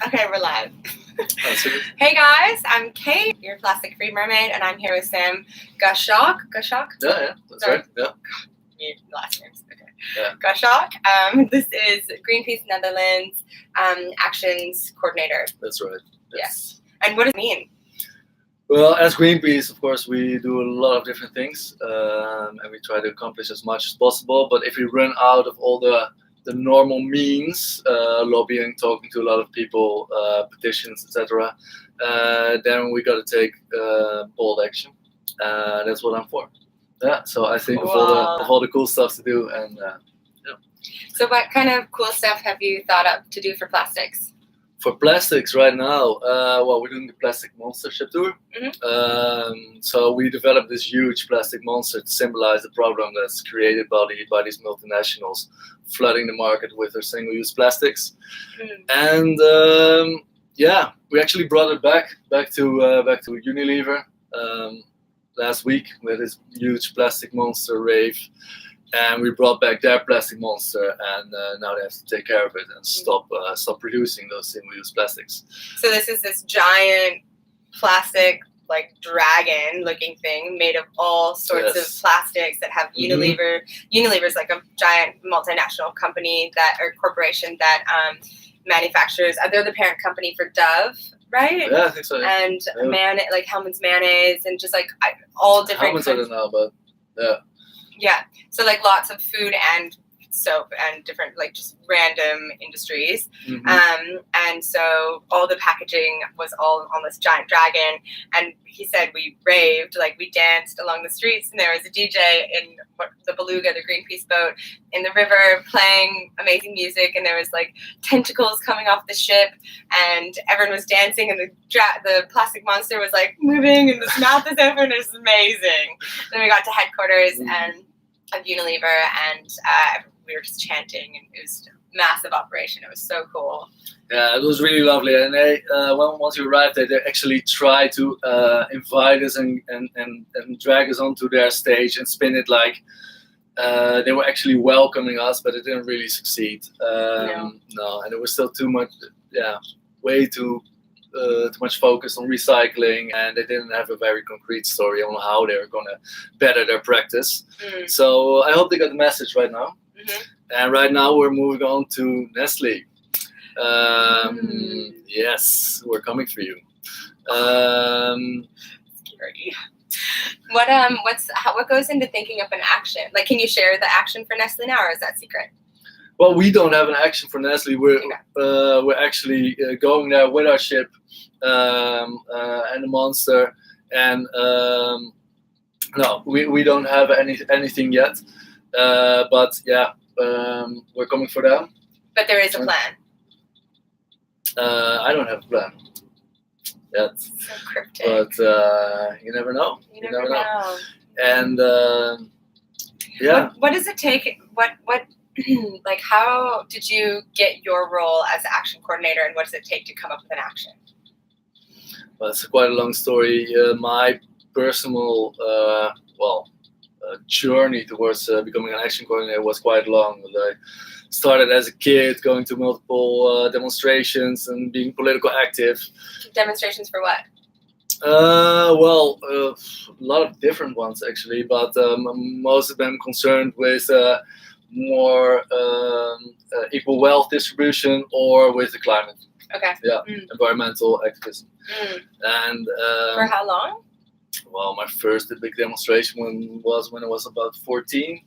Okay, we're live. Oh, serious? Hey guys, I'm Kate, your plastic-free mermaid, and I'm here with Sam Gosschalk. Gosschalk? Yeah, that's Sorry. right. Yeah. Your last names. Okay. Yeah. Gosschalk. This is Greenpeace Netherlands Actions Coordinator. That's right. Yes. And what does it mean? Well, as Greenpeace, of course, we do a lot of different things, and we try to accomplish as much as possible. But if we run out of all the normal means, lobbying, talking to a lot of people, petitions, etc., then we got to take bold action. That's what I'm for. Yeah. So I think of all the cool stuff to do, and So what kind of cool stuff have you thought up to do for plastics? For plastics right now, well, we're doing the Plastic Monster ship tour. Mm-hmm. So we developed this huge plastic monster to symbolize the problem that's created by these multinationals flooding the market with their single-use plastics. And yeah, we actually brought it back to Unilever last week with this huge plastic monster rave. And we brought back their plastic monster, and now they have to take care of it and stop producing those single-use plastics. So this is this giant plastic, like dragon-looking thing made of all sorts of plastics that have Unilever. Unilever's like a giant multinational company or corporation that manufactures. They're the parent company for Dove, right? Yeah, I think so. Yeah. And like Hellmann's mayonnaise, and just like all different. Hellmann's I don't know, but yeah. Yeah, so like lots of food and soap and different like just random industries. And so all the packaging was all on this giant dragon. And he said we raved, like we danced along the streets, and there was a DJ in the Beluga, the Greenpeace boat, in the river playing amazing music, and there was like tentacles coming off the ship, and everyone was dancing, and the plastic monster was like moving, and his mouth is open, and it was amazing. Then we got to headquarters and of Unilever, and we were just chanting, and it was a massive operation. It was so cool. Yeah, it was really lovely, and they once we arrived, they actually tried to invite us and drag us onto their stage and spin it like they were actually welcoming us, but it didn't really succeed. No, and it was still too much. Yeah, way too much focus on recycling, and they didn't have a very concrete story on how they were going to better their practice. So I hope they got the message right now. And right now we're moving on to Nestle. Yes, we're coming for you. Scary. What goes into thinking up an action? Like, can you share the action for Nestle now, or is that secret? Well, we don't have an action for Nestle. We're actually going there with our ship and the monster, and no, we don't have anything yet. But yeah, we're coming for them. But there is a plan. I don't have a plan yet. So cryptic. But you never know. You never know. And yeah. What does it take? What like, how did you get your role as action coordinator, and what does it take to come up with an action? Well, it's quite a long story. My personal journey towards becoming an action coordinator was quite long. I started as a kid, going to multiple demonstrations and being political active. Demonstrations for what? A lot of different ones actually, but most of them concerned with more equal wealth distribution or with the climate. Okay. Yeah, environmental activism. And for how long? Well, my first big demonstration was when I was about 14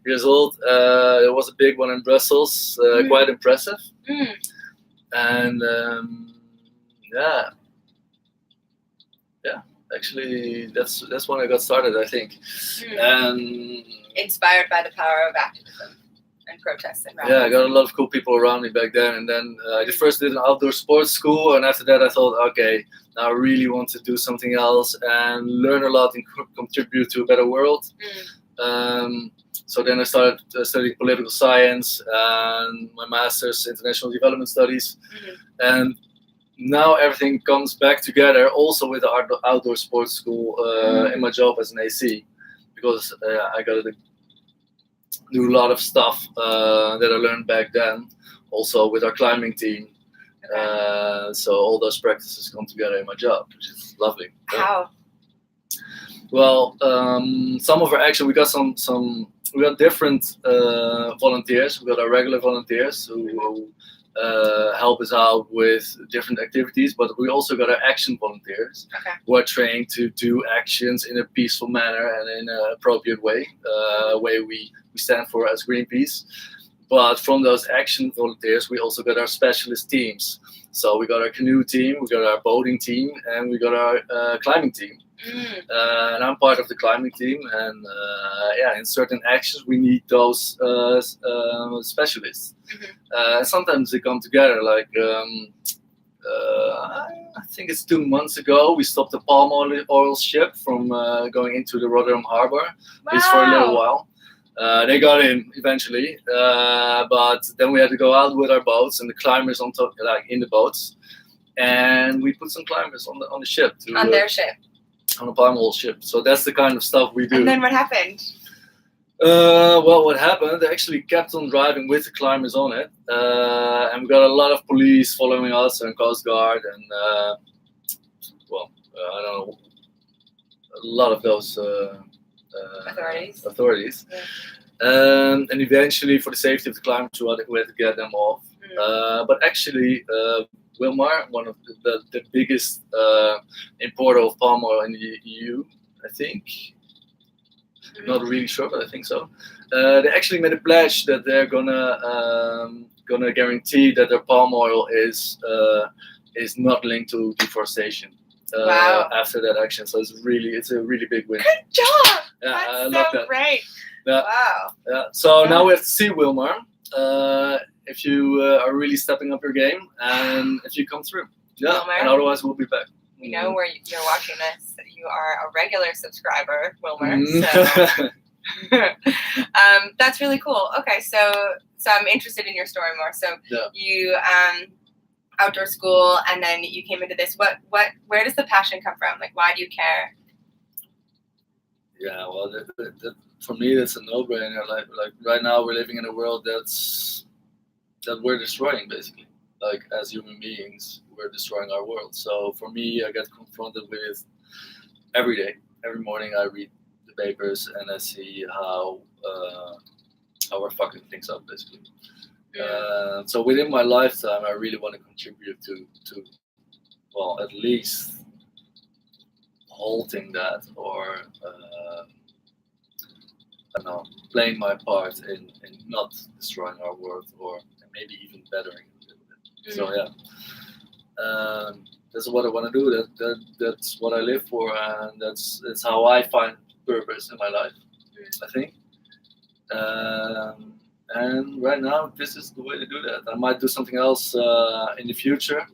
years old. It was a big one in Brussels, quite impressive. And yeah. Actually, that's when I got started, I think. And inspired by the power of activism and protest and rallies. Yeah, I got a lot of cool people around me back then. And then I first did an outdoor sports school, and after that I thought, okay, now I really want to do something else and learn a lot and contribute to a better world. So then I started studying political science and my master's international development studies. And now everything comes back together also with the outdoor sports school in my job as an AC, because I got to do a lot of stuff that I learned back then, also with our climbing team. Okay. So all those practices come together in my job, which is lovely. How? Well, some of our action, we got we got different volunteers. We got our regular volunteers who help us out with different activities, but we also got our action volunteers who are trained to do actions in a peaceful manner and in an appropriate way, way we stand for as Greenpeace. But from those action volunteers, we also got our specialist teams. So we got our canoe team, we got our boating team, and we got our climbing team. And I'm part of the climbing team, and in certain actions we need those specialists. Sometimes they come together. Like I think it's 2 months ago, we stopped the palm oil ship from going into the Rotterdam harbor. At least for a little while. They got in eventually, but then we had to go out with our boats and the climbers on top, like in the boats, and we put some climbers on the ship on their ship. On a palm oil ship. So that's the kind of stuff we do. And then what happened? Well, what happened? They actually kept on driving with the climbers on it, and we got a lot of police following us and Coast Guard, and I don't know, a lot of those authorities. Yeah. And eventually, for the safety of the climbers, we had to get them off. But actually, Wilmar, one of the biggest importer of palm oil in the EU, I think. Not really sure, but I think so. They actually made a pledge that they're gonna guarantee that their palm oil is not linked to deforestation. After that action, so it's a really big win. Good job! Yeah, that's I love so that. Great. Yeah. Wow. Yeah. So now we have to see, Wilmar, if you are really stepping up your game and if you come through. Yeah. Wilmar, and otherwise, we'll be back. We know where you're watching this. You are a regular subscriber, Wilmar. So that's really cool. Okay, so I'm interested in your story more. So you outdoor school, and then you came into this. Where does the passion come from? Like, why do you care? Yeah, well, that for me, that's a no-brainer. Like right now, we're living in a world that we're destroying, basically. Like, as human beings, we're destroying our world. So for me, I get confronted with every day. Every morning, I read the papers and I see how we're fucking things up, basically. So within my lifetime, I really want to contribute to well, at least halting that, or I don't know, playing my part in not destroying our world, or maybe even bettering it a little bit. So yeah, that's what I want to do. That's what I live for, and that's how I find purpose in my life, I think. And right now, this is the way to do that. I might do something else in the future.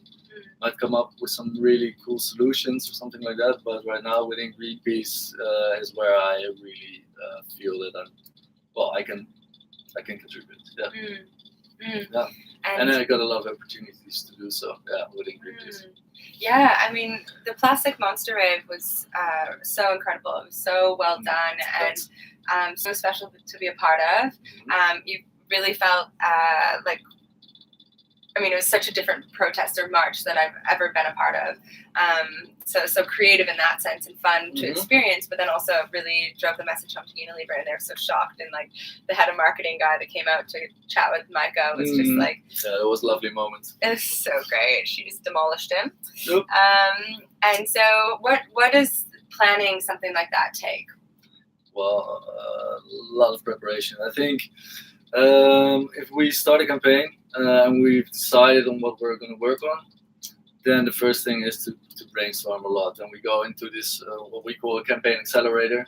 Might come up with some really cool solutions or something like that. But right now, within Greenpeace is where I really feel that I can contribute. Yeah. Yeah. And then I got a lot of opportunities to do so. Yeah, within Greenpeace. Yeah, I mean, the Plastic Monster Rave was so incredible. It was so well done and so special to be a part of. You really felt like, I mean, it was such a different protest or march than I've ever been a part of. So creative in that sense and fun to experience, but then also really drove the message home to Unilever, and they were so shocked. And like the head of marketing guy that came out to chat with Micah was just like, yeah, it was a lovely moment. It was so great. She just demolished him. Yep. And so what does planning something like that take? Well, a lot of preparation. I think if we start a campaign and we've decided on what we're going to work on, then the first thing is to brainstorm a lot. And we go into this, what we call a campaign accelerator.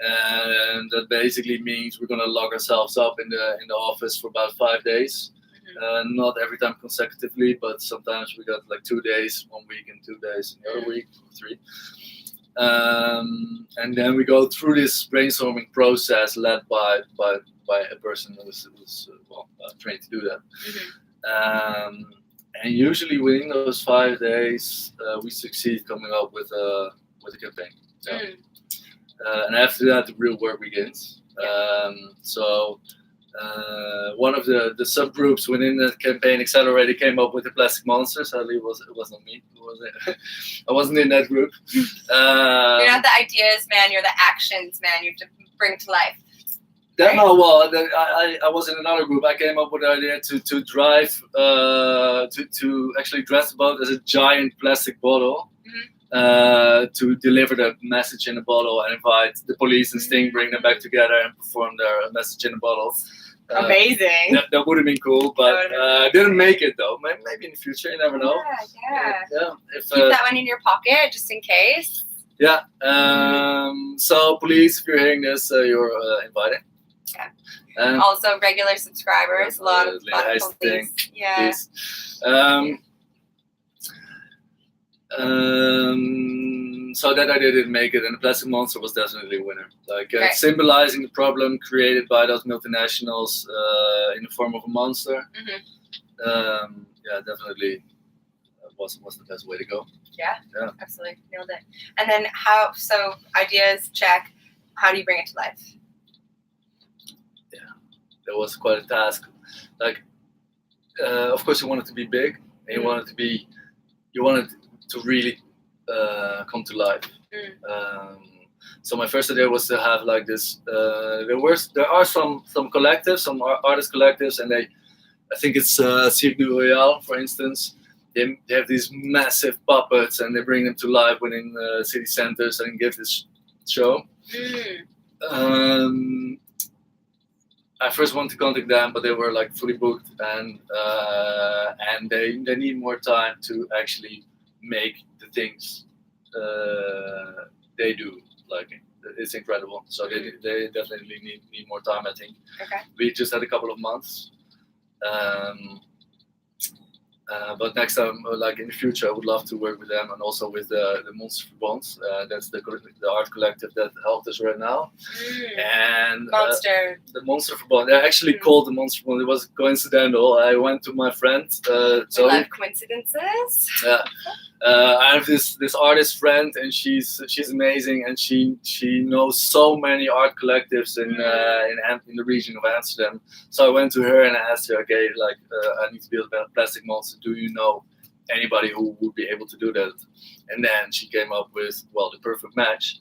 And that basically means we're going to lock ourselves up in the office for about 5 days. Not every time consecutively, but sometimes we got like 2 days, 1 week, and 2 days the other week, or 3. And then we go through this brainstorming process led by a person who's trained to do that. And usually within those 5 days, we succeed coming up with a campaign. So, and after that, the real work begins. So one of the subgroups within the campaign Accelerated came up with the plastic monster. Sadly, it wasn't me. I wasn't in that group. You're not the ideas man, you're the actions man. You have to bring it to life. Right? No, well, I was in another group. I came up with the idea to drive, to actually dress the boat as a giant plastic bottle, to deliver the message in a bottle and invite the police and Sting, bring them back together and perform their message in a bottle. Amazing. That would have been cool, but didn't make it though. Maybe in the future, you never know. Yeah. Keep that one in your pocket just in case. Yeah. So police, if you're hearing this, you're invited. Yeah. Also, regular subscribers. A lot of police. Yeah. So that idea didn't make it, and the plastic monster was definitely a winner. Like symbolizing the problem created by those multinationals in the form of a monster. Yeah, definitely was the best way to go. Yeah, absolutely nailed it. And then how? So ideas check. How do you bring it to life? Yeah, that was quite a task. Like, of course, you want it to be big, and you want it to really come to life. So my first idea was to have like this. There are some collectives, some artist collectives, and I think it's Cirque du Royale, for instance. They have these massive puppets, and they bring them to life within city centers and give this show. I first wanted to contact them, but they were like fully booked, and they need more time to actually make the things they do. Like, it's incredible. So they definitely need more time, I think. Okay. We just had a couple of months. But next time, like in the future, I would love to work with them and also with the Monster Bonds. That's the art collective that helped us right now. And the Monster Bond. They're actually called the Monster Bond. It was coincidental. I went to my friend. We love coincidences. Yeah. I have this artist friend, and she's amazing, and she knows so many art collectives in the region of Amsterdam. So I went to her and I asked her, okay, like I need to build a plastic monster. Do you know anybody who would be able to do that? And then she came up with the perfect match.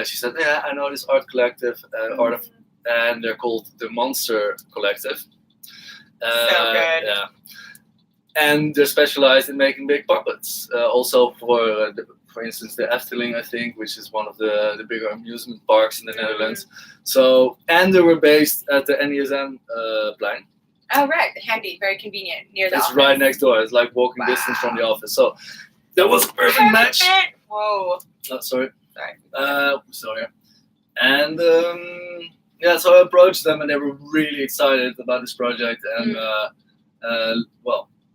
She said, yeah, I know this art collective, and they're called the Monster Collective. So good. Yeah. And they're specialized in making big puppets. Also for instance, the Efteling, I think, which is one of the bigger amusement parks in the Netherlands. So, and they were based at the NESM plein. Oh, right. Handy. Very convenient. Near the office. It's right next door. It's like walking distance from the office. So that was a perfect match. Whoa. Oh, sorry. Sorry. And so I approached them, and they were really excited about this project. And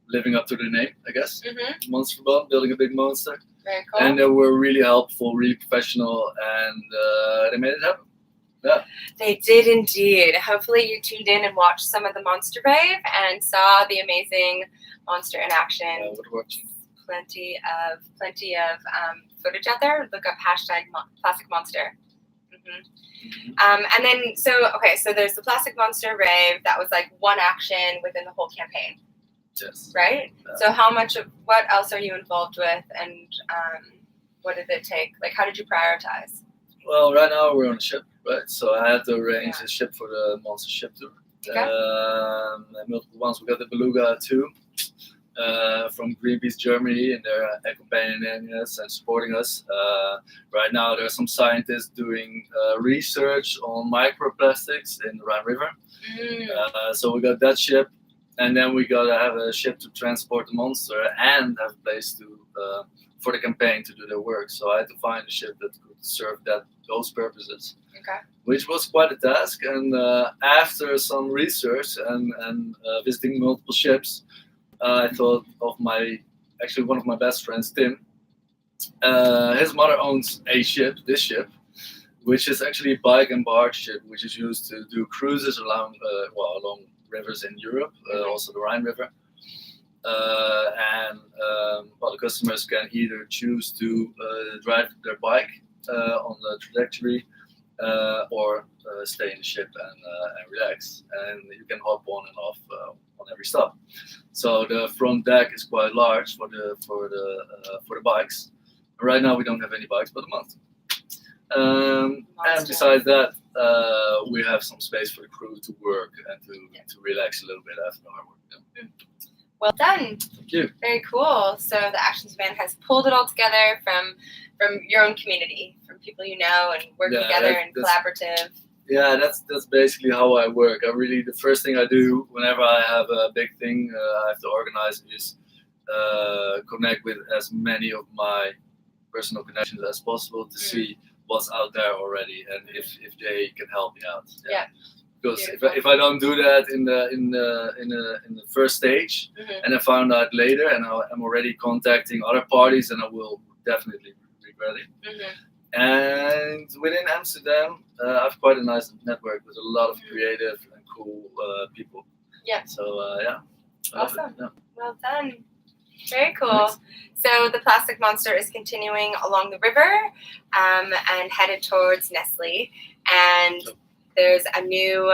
living up to the name, I guess. Monster Bond, building a big monster. Very cool. And they were really helpful, really professional, and they made it happen. Yeah. They did indeed. Hopefully you tuned in and watched some of the Monster Rave and saw the amazing monster in action. Plenty of footage out there. Look up #Plastic Monster. And then so there's the Plastic Monster Rave. That was like one action within the whole campaign. Yes. Right? So what else are you involved with, and what did it take? Like, how did you prioritize? Well, right now we're on a ship, right? So I had to arrange a ship for the Monster Ship Tour. Okay. Multiple ones. We got the Beluga too, from Greenpeace Germany, and they're accompanying us and supporting us. Right now there are some scientists doing research on microplastics in the Rhine River. So we got that ship. And then we gotta have a ship to transport the monster and have a place for the campaign to do their work. So I had to find a ship that could serve those purposes. Okay. Which was quite a task. And after some research and visiting multiple ships, I thought of one of my best friends, Tim. His mother owns this ship, which is actually a bike and barge ship, which is used to do cruises along rivers in Europe, also the Rhine River, and the customers can either choose to drive their bike on the trajectory, or stay in the ship and relax. And you can hop on and off on every stop. So the front deck is quite large for the bikes. Right now we don't have any bikes but a month. And besides that, we have some space for the crew to work and to relax a little bit after our work. Yeah. Well done. Thank you. Very cool. So the Actions Van has pulled it all together from your own community, from people you know, and work together and collaborative. Yeah, that's basically how I work. The first thing I do whenever I have a big thing I have to organize is connect with as many of my personal connections as possible to see what's out there already and if they can help me out. Yeah. Because if I don't do that in the first stage, and I found out later, and I'm already contacting other parties, and I will definitely regret it. And within Amsterdam, I have quite a nice network with a lot of creative and cool people. Yeah. So yeah. Awesome. Yeah. Well done. Very cool. Thanks. So the Plastic Monster is continuing along the river and headed towards Nestle. And there's a new,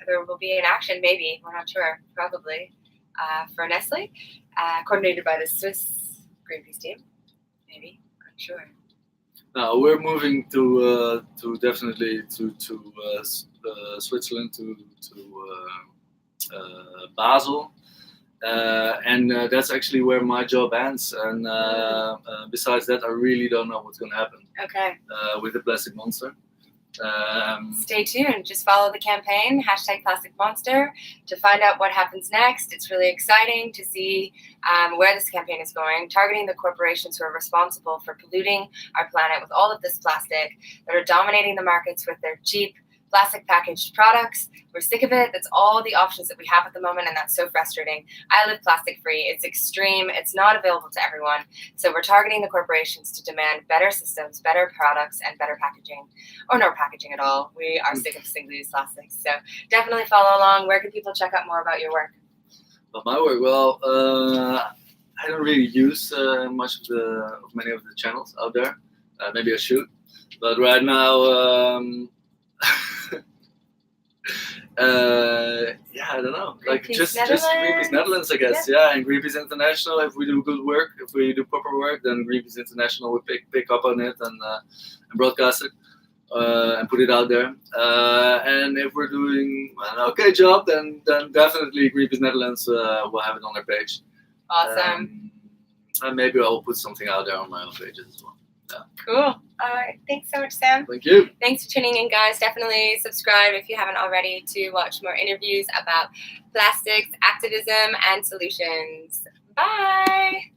there will be an action, maybe, we're not sure, probably, for Nestle, coordinated by the Swiss Greenpeace team. Maybe, I'm sure. No, we're moving to definitely to Switzerland, to Basel. And that's actually where my job ends. And besides that, I really don't know what's going to happen. Okay. With the Plastic Monster. Stay tuned. Just follow the campaign, #PlasticMonster, to find out what happens next. It's really exciting to see where this campaign is going, targeting the corporations who are responsible for polluting our planet with all of this plastic, that are dominating the markets with their cheap plastic packaged products. We're sick of it. That's all the options that we have at the moment, and that's so frustrating. I live plastic free. It's extreme. It's not available to everyone. So we're targeting the corporations to demand better systems, better products, and better packaging, or no packaging at all. We are sick of single-use plastics. So definitely follow along. Where can people check out more about your work? About my work? Well, I don't really use much of many of the channels out there. Maybe I should. But right now, yeah, I don't know. Like just Greenpeace Netherlands, I guess. Yeah, and Greenpeace International. If we do good work, if we do proper work, then Greenpeace International will pick up on it and broadcast it and put it out there. And if we're doing an okay job, then definitely Greenpeace Netherlands will have it on their page. Awesome. And maybe I'll put something out there on my own pages as well. Yeah. Cool. All right. Thanks so much, Sam. Thank you. Thanks for tuning in, guys. Definitely subscribe if you haven't already to watch more interviews about plastics, activism, and solutions. Bye.